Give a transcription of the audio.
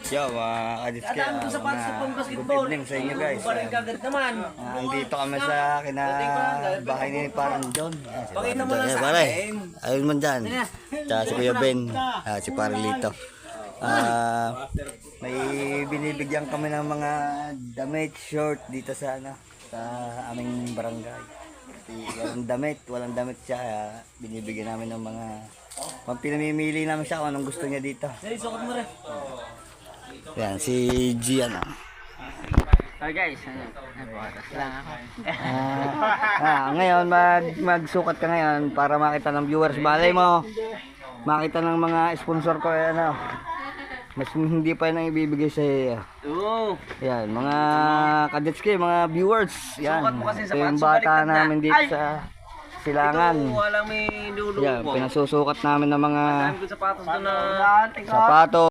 Yo, mga kadits kaya, good evening sa inyo guys. Andito kami sa bahay ni Parang John. Pakita mo lang sa Pare, akin. ayun man dyan. Tsaka si Kuya Ben, si Parilito. May binibigyan kami ng mga damit, short dito sa sa aming barangay. Walang damit siya, kaya binibigyan namin ng mga pinamimili namin siya kung anong gusto niya dito. Sukot mo rin. Yan, si Gian. So guys, nabuhatas lang ako. Ngayon, magsukat ka ngayon para makita ng viewers. Malay mo, makita ng mga sponsor ko, mas hindi pa yun ang ibibigay sa iyo. Oo. Yan, mga kadetski, mga viewers. Yan, Sukat mo kasi ito yung bata namin dito sa Silangan. Ito, walang may luluko. Yan, pinasusukat namin ng mga Dami ko sapatos doon na sapatos.